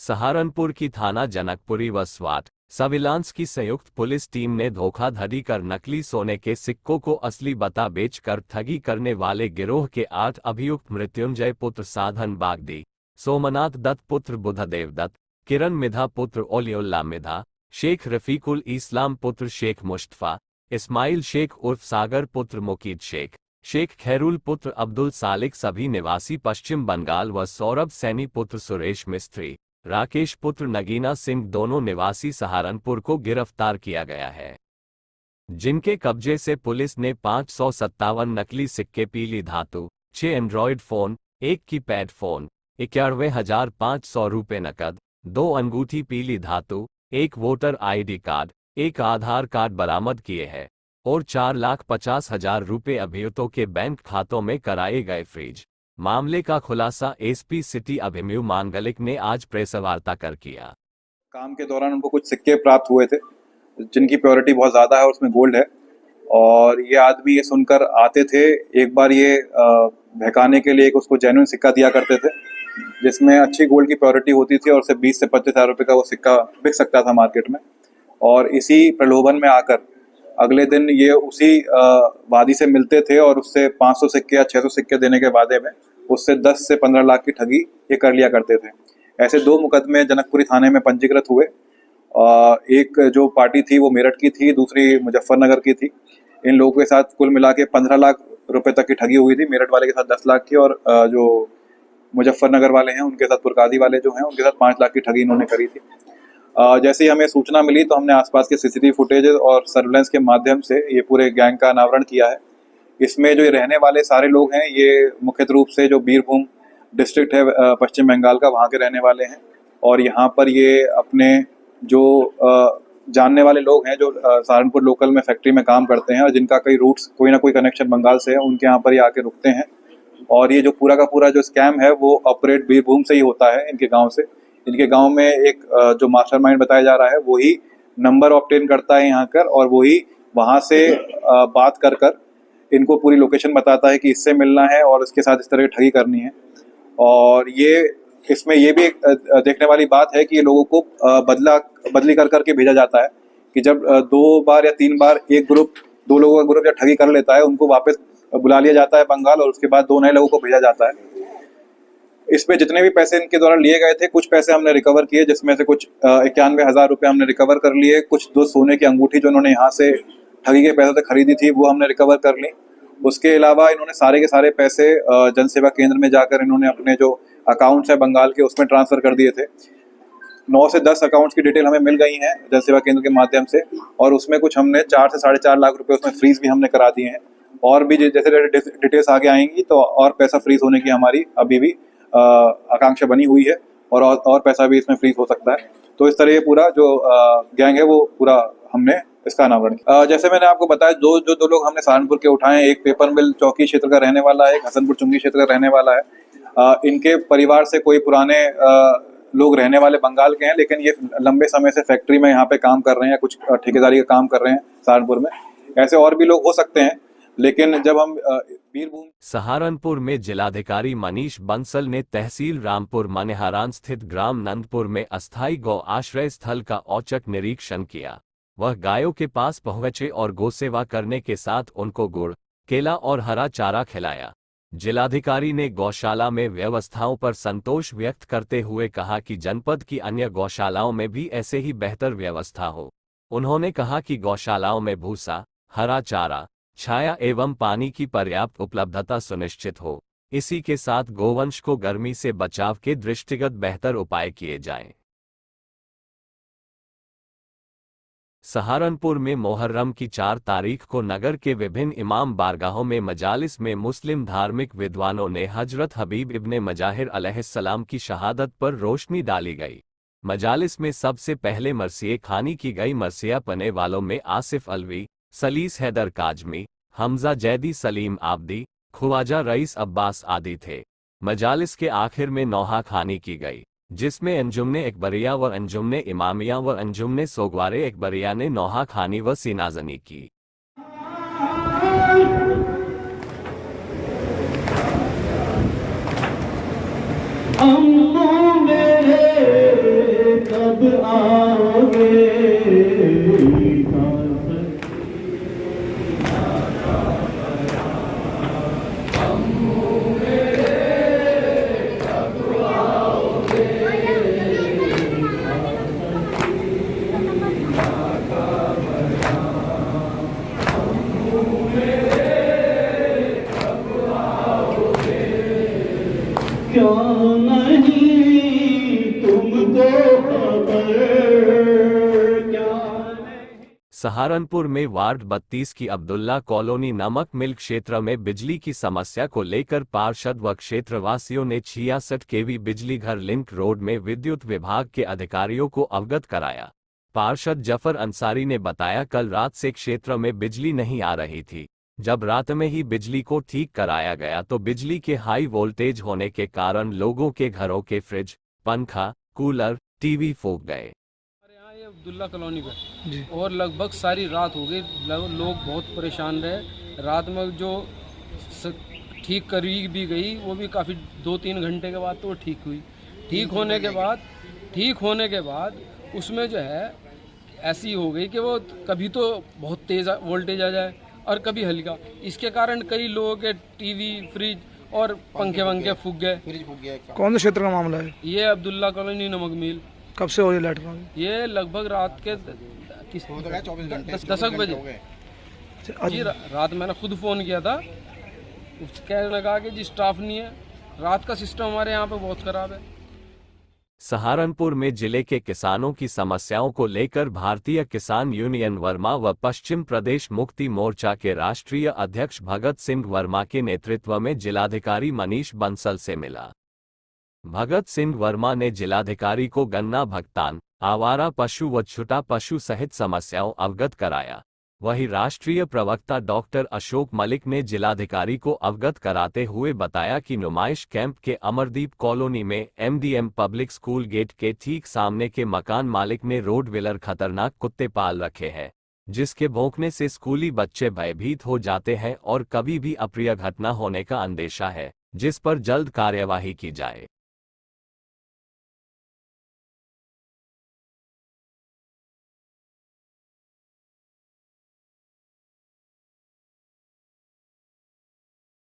सहारनपुर की थाना जनकपुरी व स्वाट सर्विलांस की संयुक्त पुलिस टीम ने धोखाधड़ी कर नकली सोने के सिक्कों को असली बता बेचकर ठगी करने वाले गिरोह के 8 अभियुक्त मृत्युंजय पुत्र साधन बागदी, सोमनाथ दत्त पुत्र बुधदेव दत्त, किरण मिधा पुत्र ओलियुल्ला मिधा, शेख रफीकुल इस्लाम पुत्र शेख मुश्तफा, इस्माइल शेख उर्फ सागर पुत्र मुकीद शेख, शेख खैरुल पुत्र अब्दुल सालिक सभी निवासी पश्चिम बंगाल व सौरभ सैनी पुत्र सुरेश मिस्त्री, राकेश पुत्र नगीना सिंह दोनों निवासी सहारनपुर को गिरफ्तार किया गया है, जिनके कब्जे से पुलिस ने 557 नकली सिक्के, पीली धातु, 6 एंड्रॉयड फोन, 1 कीपैड फोन, 91,500 रुपये नकद, 2 अंगूठी पीली धातु, 1 वोटर आईडी कार्ड, 1 आधार कार्ड बरामद किए हैं और 4,50,000 रुपये अभियुक्तों के बैंक खातों में कराए गए फ्रीज। मामले का खुलासा एसपी सिटी अभिमन्यु मांगलिक ने आज प्रेस वार्ता कर किया। काम के दौरान उनको कुछ सिक्के प्राप्त हुए थे जिनकी प्योरिटी बहुत ज़्यादा है और उसमें गोल्ड है, और ये आदमी ये सुनकर आते थे। एक बार ये बहकाने के लिए एक उसको जेन्युइन सिक्का दिया करते थे जिसमें अच्छी गोल्ड की प्योरिटी होती थी और उससे 20 से 25,000 रुपये का वो सिक्का बिक सकता था मार्केट में। और इसी प्रलोभन में आकर अगले दिन ये उसी वादी से मिलते थे और उससे 500 सिक्के या 600 सिक्के देने के वादे में उससे 10 से 15 लाख की ठगी ये कर लिया करते थे। ऐसे 2 मुकदमे जनकपुरी थाने में पंजीकृत हुए। एक जो पार्टी थी वो मेरठ की थी, दूसरी मुजफ्फरनगर की थी। इन लोगों के साथ कुल मिला के 15 लाख रुपए तक की ठगी हुई थी। मेरठ वाले के साथ 10 लाख की और जो मुजफ्फरनगर वाले हैं उनके साथ, पुरकादी वाले जो हैं उनके साथ 5 लाख की ठगी इन्होंने करी थी। जैसे ही हमें सूचना मिली तो हमने आसपास के सीसीटीवी फुटेज और सर्विलेंस के माध्यम से ये पूरे गैंग का अनावरण किया है। इसमें जो ये रहने वाले सारे लोग हैं ये मुख्य रूप से जो बीरभूम डिस्ट्रिक्ट है पश्चिम बंगाल का, वहाँ के रहने वाले हैं। और यहाँ पर ये अपने जो जानने वाले लोग हैं जो सहारनपुर लोकल में फैक्ट्री में काम करते हैं और जिनका कई रूट्स कोई ना कोई कनेक्शन बंगाल से है, उनके यहाँ पर ये आके रुकते हैं। और ये जो पूरा का पूरा जो स्कैम है वो ऑपरेट बीरभूम से ही होता है, इनके गाँव से। इनके गांव में एक जो मास्टरमाइंड बताया जा रहा है वही नंबर ऑब्टेन करता है यहाँ कर, और वही वहाँ से बात कर कर इनको पूरी लोकेशन बताता है कि इससे मिलना है और इसके साथ इस तरह की ठगी करनी है। और ये इसमें ये भी एक देखने वाली बात है कि ये लोगों को बदली कर करके भेजा जाता है कि जब 2 बार या 3 बार एक ग्रुप, 2 लोगों का ग्रुप जब ठगी कर लेता है उनको वापस बुला लिया जाता है बंगाल और उसके बाद 2 नए लोगों को भेजा जाता है। इसमें जितने भी पैसे इनके द्वारा लिए गए थे, कुछ पैसे हमने रिकवर किए, जिसमें से कुछ 91,000 रुपये हमने रिकवर कर लिए। कुछ 2 सोने की अंगूठी जो उन्होंने यहाँ से ठगी के पैसों से खरीदी थी वो हमने रिकवर कर ली। उसके अलावा इन्होंने सारे के सारे पैसे जनसेवा केंद्र में जाकर इन्होंने अपने जो अकाउंट्स है बंगाल के उसमें ट्रांसफ़र कर दिए थे। 9 से 10 अकाउंट्स की डिटेल हमें मिल गई हैं जनसेवा केंद्र के माध्यम से, और उसमें कुछ हमने 4 से 4.5 लाख रुपये उसमें फ्रीज भी हमने करा दिए हैं। और भी जैसे डिटेल्स आगे आएंगी तो और पैसा फ्रीज होने की हमारी अभी भी आकांक्षा बनी हुई है और पैसा भी इसमें फ्रीज हो सकता है। तो इस तरह ये पूरा जो गैंग है वो पूरा हमने इसका अनावरण किया। जैसे मैंने आपको बताया, जो 2 लोग हमने सहारनपुर के उठाए हैं, एक पेपर मिल चौकी क्षेत्र का रहने वाला है, एक हसनपुर चुंगी क्षेत्र का रहने वाला है। इनके परिवार से कोई पुराने लोग रहने वाले बंगाल के हैं, लेकिन ये लंबे समय से फैक्ट्री में यहाँ पे काम कर रहे हैं, कुछ ठेकेदारी का काम कर रहे हैं सहारनपुर में। ऐसे और भी लोग हो सकते हैं, लेकिन जब हम बीरभूम सहारनपुर में जिलाधिकारी मनीष बंसल ने तहसील रामपुर मनेहारान स्थित ग्राम नंदपुर में अस्थायी गौ आश्रय स्थल का औचक निरीक्षण किया। वह गायों के पास पहुंचे और गौसेवा करने के साथ उनको गुड़, केला और हरा चारा खिलाया। जिलाधिकारी ने गौशाला में व्यवस्थाओं पर संतोष व्यक्त करते हुए कहा कि जनपद की अन्य गौशालाओं में भी ऐसे ही बेहतर व्यवस्था हो। उन्होंने कहा कि गौशालाओं में भूसा, हरा चारा, छाया एवं पानी की पर्याप्त उपलब्धता सुनिश्चित हो। इसी के साथ गोवंश को गर्मी से बचाव के दृष्टिगत बेहतर उपाय किए जाएं। सहारनपुर में मोहर्रम की 4 तारीख को नगर के विभिन्न इमाम बारगाहों में मजालिस में मुस्लिम धार्मिक विद्वानों ने हजरत हबीब इब्ने मजाहिर अलैहिस्सलाम की शहादत पर रोशनी डाली गई। मजालिस में सबसे पहले मरसिए खानी की गई। मरसिया पने वालों में आसिफ अलवी, सलीस हैदर काजमी, हमजा जैदी, सलीम आबदी, ख्वाजा रईस अब्बास आदि थे। मजालिस के आखिर में नौहा खानी की गई, जिसमें अंजुमने एकबरिया व अंजुमने इमामिया व अंजुमने सोगवारे एकबरिया ने नौहा खानी व सीनाजनी की। मेरे सहारनपुर में वार्ड 32 की अब्दुल्ला कॉलोनी नमक मिल क्षेत्र में बिजली की समस्या को लेकर पार्षद व क्षेत्रवासियों ने 66 केवी बिजली घर लिंक रोड में विद्युत विभाग के अधिकारियों को अवगत कराया। पार्षद जफर अंसारी ने बताया, कल रात से क्षेत्र में बिजली नहीं आ रही थी। जब रात में ही बिजली को ठीक कराया गया तो बिजली के हाई वोल्टेज होने के कारण लोगों के घरों के फ्रिज, पंखा, कूलर, टीवी फूक गए। ये अब्दुल्ला कॉलोनी पे और लगभग सारी रात हो गई, लोग बहुत परेशान रहे। रात में जो ठीक करी भी गई वो भी काफ़ी 2-3 घंटे के बाद तो वो ठीक हुई। ठीक होने के बाद उसमें जो है ऐसी हो गई कि वो कभी तो बहुत तेज़ वोल्टेज आ जाए और कभी हल्का। इसके कारण कई लोगों के टीवी, फ्रिज और पंखे वंखे फूक गए। कौन से क्षेत्र का मामला है? ये अब्दुल्ला कॉलोनी नमक मिल। कब से हो रही है लाइट खराबी? ये लगभग रात के 10 बजे जी। रात मैंने खुद फ़ोन किया था, कहने लगा कि जी स्टाफ नहीं है। रात का सिस्टम हमारे यहाँ पे बहुत ख़राब है। सहारनपुर में जिले के किसानों की समस्याओं को लेकर भारतीय किसान यूनियन वर्मा व पश्चिम प्रदेश मुक्ति मोर्चा के राष्ट्रीय अध्यक्ष भगत सिंह वर्मा के नेतृत्व में जिलाधिकारी मनीष बंसल से मिला। भगत सिंह वर्मा ने जिलाधिकारी को गन्ना भुगतान, आवारा पशु व छुटा पशु सहित समस्याओं अवगत कराया। वहीं राष्ट्रीय प्रवक्ता डॉक्टर अशोक मलिक ने जिलाधिकारी को अवगत कराते हुए बताया कि नुमाइश कैंप के अमरदीप कॉलोनी में एमडीएम पब्लिक स्कूल गेट के ठीक सामने के मकान मालिक ने रोडविलर खतरनाक कुत्ते पाल रखे हैं, जिसके भौंकने से स्कूली बच्चे भयभीत हो जाते हैं और कभी भी अप्रिय घटना होने का अंदेशा है, जिस पर जल्द कार्यवाही की जाए।